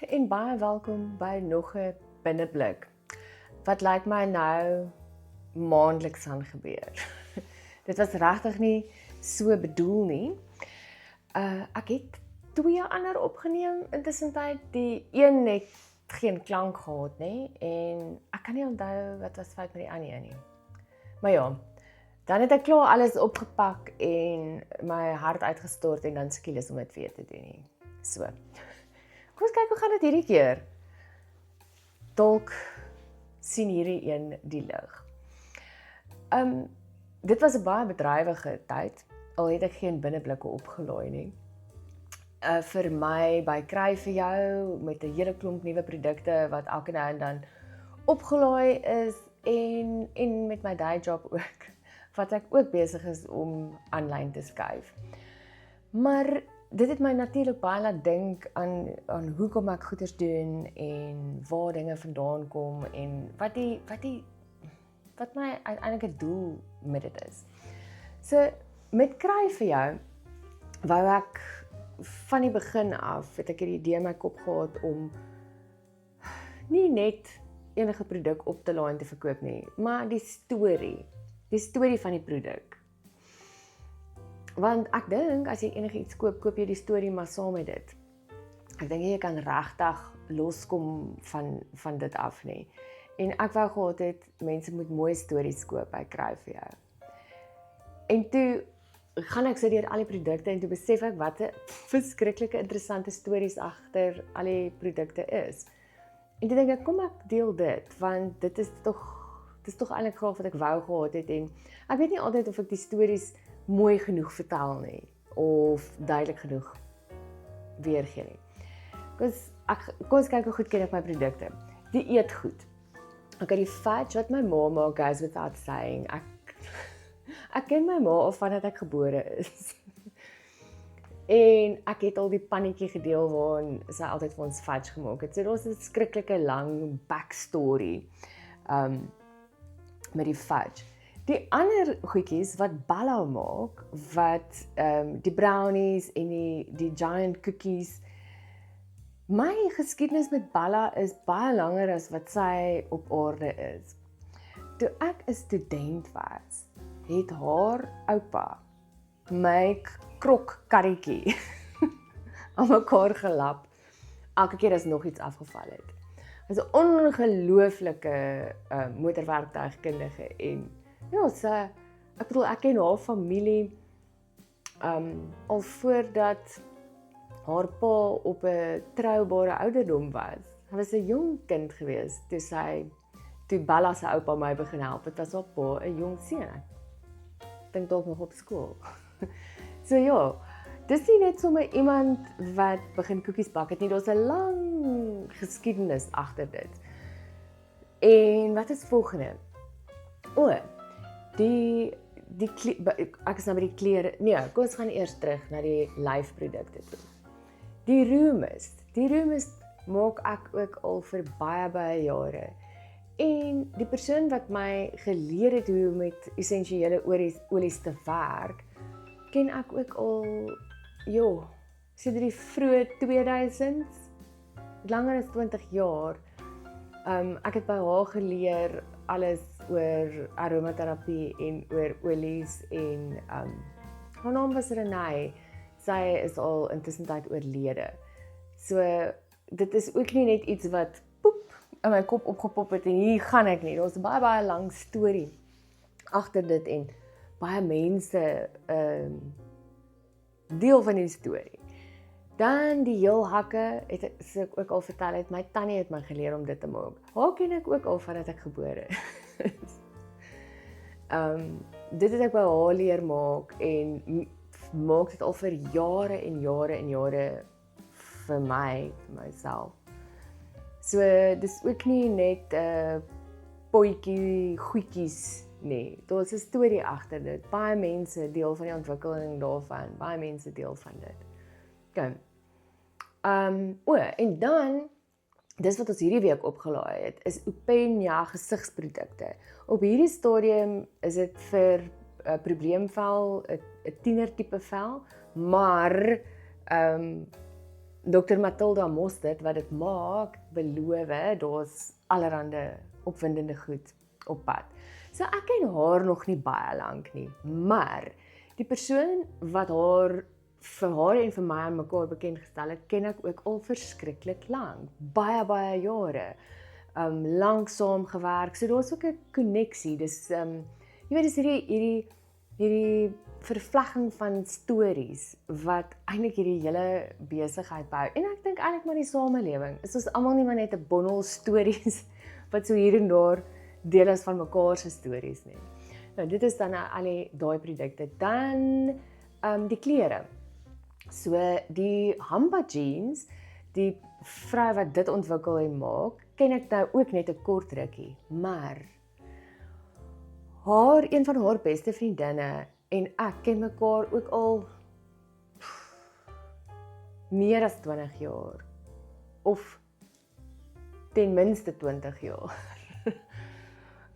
en baie welkom by nog 'n binneblik. Wat lyk my nou maandeliks aan gebeur. Dit was regtig nie so bedoel nie. Ek het 2 ander opgeneem intussen tyd. Die een het geen klank gehad nie en ek kan nie onthou wat was fout met die ander een nie. Maar ja, dan het ek klaar alles opgepak en my hart uitgestort en dan skielik om dit weer te doen nie. So. Kom ons kyk hoe gaan dit hierdie keer. Dalk sien hierdie een die lig. Dit was 'n baie bedrywige tyd, al het ek geen binneblikke opgelaai nie. Vir my by Kry vir jou met 'n hele klomp nuwe produkte wat elke nou en dan opgelaai is en met my day job ook, wat ek ook besig is om aanlyn te skuif. Maar dit het my natuurlik baie laat dink aan hoekom ek goeders doen en waar dinge vandaan kom en wat my uiteindelike doel met dit is. So met Kry vir jou wou ek van die begin af het ek die idee in my kop gehad om nie net enige produk op te laai en te verkoop nie, maar die storie van die produk. Want ek dink as jy enigiets koop, koop jy die storie maar saam met dit. Ek dink jy kan regtig loskom van dit af nie. En ek wou gehad het mense moet mooi stories koop by Kry vir jou. En toe gaan ek so deur al die produkte en toe besef ek wat 'n verskriklike interessante stories agter al die produkte is. En toe dink ek, kom ek deel dit, want dit is tog eintlik graag wat ek wou gehad het en ek weet nie altyd of ek die stories mooi genoeg vertel nie of duidelik genoeg weergee nie. Kom ons kyk hoe goed ken ek my produkte. Die eet goed. Okay, die fudge wat my ma maak goes without saying. Ek ken my ma al vandat ek gebore is. En ek het al die pannetjie gedeel waarin sy altyd vir ons fudge gemaak het. So daar's 'n skrikkelike lang backstory met die fudge. Die ander goedjies wat Bella maak, wat die brownies en die giant cookies. My geskiedenis met Bella is baie langer as wat sy op aarde is. Toe ek 'n student was, het haar oupa my krokkarretjie aan mekaar gelap elke keer as nog iets afgeval het. Dit is 'n ongelooflike motorwerktuigkundige en ja, ek ken haar familie al voordat haar pa op 'n troubare ouderdom was. Hy was 'n jong kind gewees toe Bella se oupa my begin help. Dit was haar pa 'n jong seun. Ek dink dalk nog op skool. So ja, dis nie net sommer iemand wat begin koekies bak het nie, daar's 'n lang geskiedenis agter dit. En wat is volgende? Ek is nou by die klere. Nee, kom ons gaan eers terug na die lyfprodukte toe. Die Roomist maak ek ook al vir baie jare. En die persoon wat my geleer het hoe om met essensiële olies te werk, ken ek ook al, sedert die vroeë 2000s, langer as 20 jaar. Ek het by haar geleer alles oor aromaterapie en oor olies en haar naam was Renée. Sy is al intussen tyd oorlede. So dit is ook nie net iets wat in my kop opgepop het en hier gaan ek nie. Daar's 'n baie lang storie agter dit en baie mense deel van die storie. Dan die heelhakke het ek ook al vertel het, my tannie het my geleer om dit te maak. Haar ken ek ook al vandat ek gebore is. Dit het ek by haar leer maak en maak dit al vir jare en jare vir myself. So dis ook nie net potjie goedjies nie. Daar's 'n storie agter dit. Baie mense deel van die ontwikkeling daarvan. Baie mense deel van dit. Okay. En dan dis wat ons hierdie week opgelaai het, is Upenia gesigsprodukte. Op hierdie stadium is dit vir probleemvel, 'n tiener tipe vel, maar Dr. Matilda Mostert wat dit maak, beloof, daar's allerhande opwindende goed op pad. So ek ken haar nog nie baie lank nie, maar die persoon wat vir haar en vir my aan mekaar bekend gestel het, ken ek ook al verskriklik lank, baie jare. Lank saam gewerk, so daar's ook 'n koneksie. Dis jy weet, dis hierdie vervlegging van stories wat eintlik hierdie hele besigheid bou. En ek dink eintlik maar die samelewing is ons almal nie maar net 'n bondel stories wat so hier en daar deel is van mekaar se stories nie. Nou dit is dan al daai produkte. Dan die klere. So die Hamba jeans, die vrou wat dit ontwikkel en maak, ken ek nou ook net 'n kort rukkie, maar een van haar beste vriendinne en ek ken mekaar ook al meer as 20 jaar, of ten minste 20 jaar.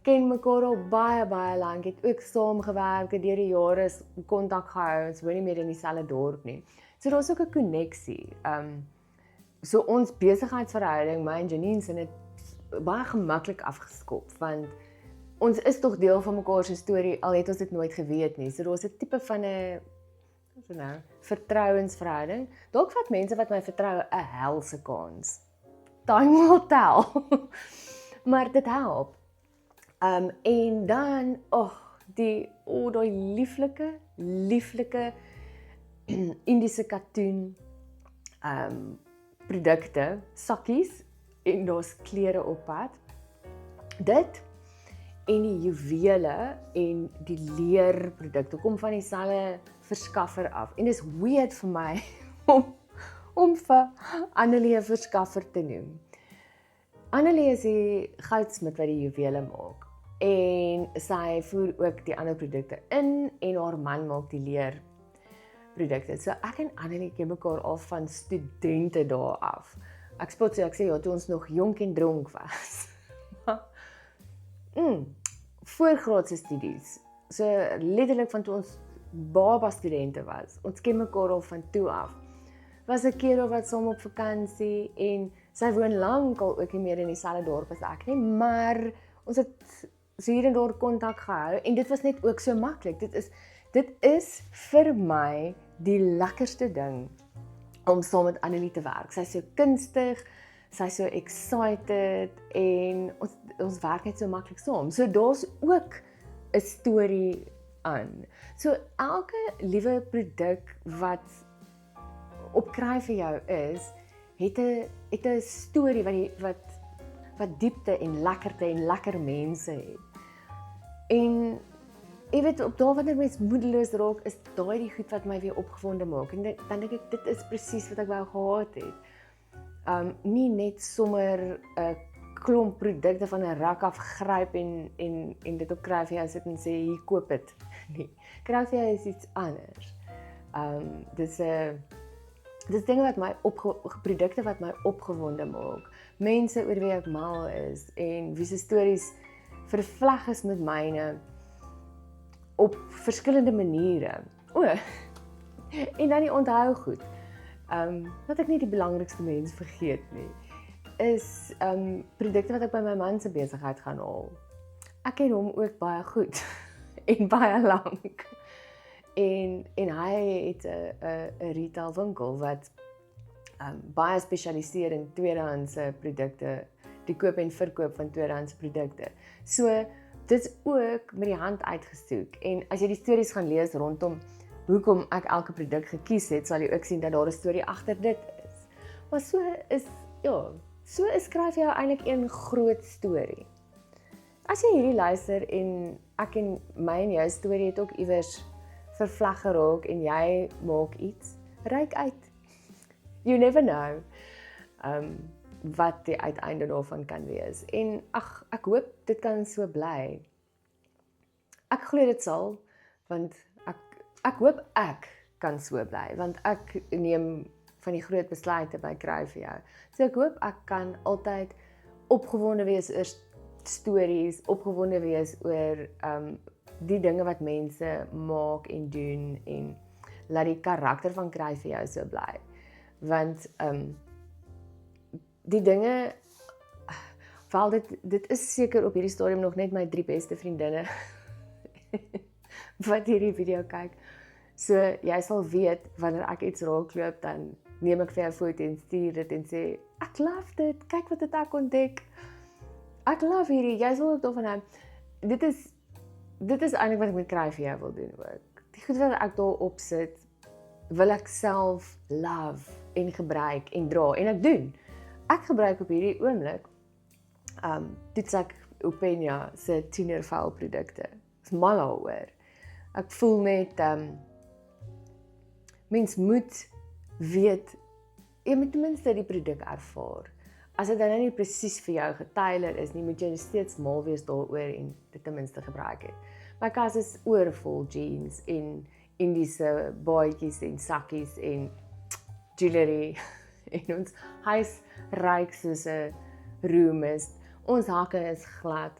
Ken mekaar al baie lank, het ook saam gewerk, het deur die jare kontak gehou, ons woon nie meer in dieselfde dorp nie. So daar's ook 'n koneksie. So ons besigheidsverhouding, my en Janine, het baie gemaklik afgeskop, want ons is tog deel van mekaar se storie, al het ons dit nooit geweet nie. So daar's 'n tipe van 'n vertrouensverhouding. Dalk vat mense wat my vertrou 'n helse kans. Time will tell. Maar dit help. En dan, daai lieflike Indiese katoen produkte, sakkies, en daar's klere op pad. Dit en die juwele en die leerprodukte kom van dieselfde verskaffer af. En dis weird vir my om vir Annelie 'n verskaffer te noem. Annelie is die goudsmid wat die juwele maak. En sy voer ook die ander produkte in en haar man maak die leerprodukte. So ek en Annelie ken mekaar al van studente daar af. Ek spot so, ek sê ja, toe ons nog jonk en dronk was. Voorgraadse studies. So letterlik van toe ons baba studente was. Ons ken mekaar al van toe af. Was 'n keer of wat saam op vakansie en sy woon lankal ook nie meer in dieselfde dorp as ek nie, maar ons het so hier en daar kontak gehou en dit was net ook so maklik. Dit is vir my die lekkerste ding om saam met Annelie te werk. Sy's so kunstig, sy's so excited en ons werk net so maklik saam. So daar's ook 'n storie aan. So elke liewe produk wat opkry vir jou is, het 'n storie wat diepte en lekkerte en lekker mense het. En jy weet, op daardie wanneer mens moedeloos raak, is daai die goed wat my weer opgewonde maak. En dan dink ek, dit is presies wat ek wou gehad het. Nie net sommer 'n klomp produkte van 'n rak af gryp en dit op kry vir jou sit en sê, hier, koop dit. Nee, kry vir jou is iets anders. Dis dinge wat my produkte wat my opgewonde maak. Mense oor wie ek mal is en wie se stories vervleg is met myne op verskillende maniere. En dan die onthou goed. Wat ek nie die belangrikste mens vergeet nie, is produkte wat ek by my man se besigheid gaan haal. Ek ken hom ook baie goed en baie lank. En hy het 'n retail winkel wat baie spesialiseer in tweedehandse produkte, die koop en verkoop van tweedehandse produkte. So dit is ook met die hand uitgesoek. En as jy die stories gaan lees rondom hoekom ek elke produk gekies het, sal jy ook sien dat daar 'n storie agter dit is. Maar so skryf jy eintlik een groot storie. As jy hierdie luister en ek en my en jou storie het ook iewers vervleg geraak en jy maak iets, reik uit. You never know wat die uiteinde daarvan kan wees. En ek hoop dit kan so bly. Ek glo dit sal, want ek hoop ek kan so bly, want ek neem van die groot besluite by kry vir jou. So ek hoop ek kan altyd opgewonde wees oor stories, opgewonde wees oor die dinge wat mense maak en doen en laat die karakter van kry vir jou so bly. want die dinge, wel dit is seker op hierdie stadium nog net my 3 beste vriendinne wat hierdie video kyk. So jy sal weet wanneer ek iets raakloop, dan neem ek vir jou 'n foto en stuur dit en sê ek love dit, kyk wat het ek ontdek. Ek love hierdie, jy sal ook daarvan hou. Dit is eintlik wat ek met Kry vir jou wil doen ook. Die goed wat ek daar opsit, wil ek self love en gebruik en dra en ek doen. Ek gebruik op hierdie oomblik toets ek Openia se tienervelprodukte. Is mal daaroor. Ek voel net mens moet weet, jy moet ten minste die produk ervaar. As dit dan nie presies vir jou getailored is nie, moet jy steeds mal wees daaroor en dit ten minste gebruik het. My kas is oorvol jeans en Indiese baadjies en sakkies en jewelry en ons huis ruik soos 'n roomist. Ons hakke is glad.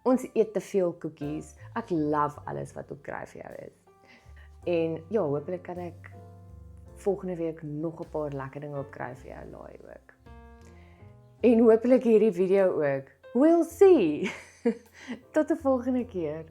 Ons eet te veel koekies. Ek love alles wat op Kry vir jou is. En ja, hopelik kan ek volgende week nog 'n paar lekker dinge op Kry vir jou laai ook. En hopelik hierdie video ook. We'll see. Tot 'n volgende keer.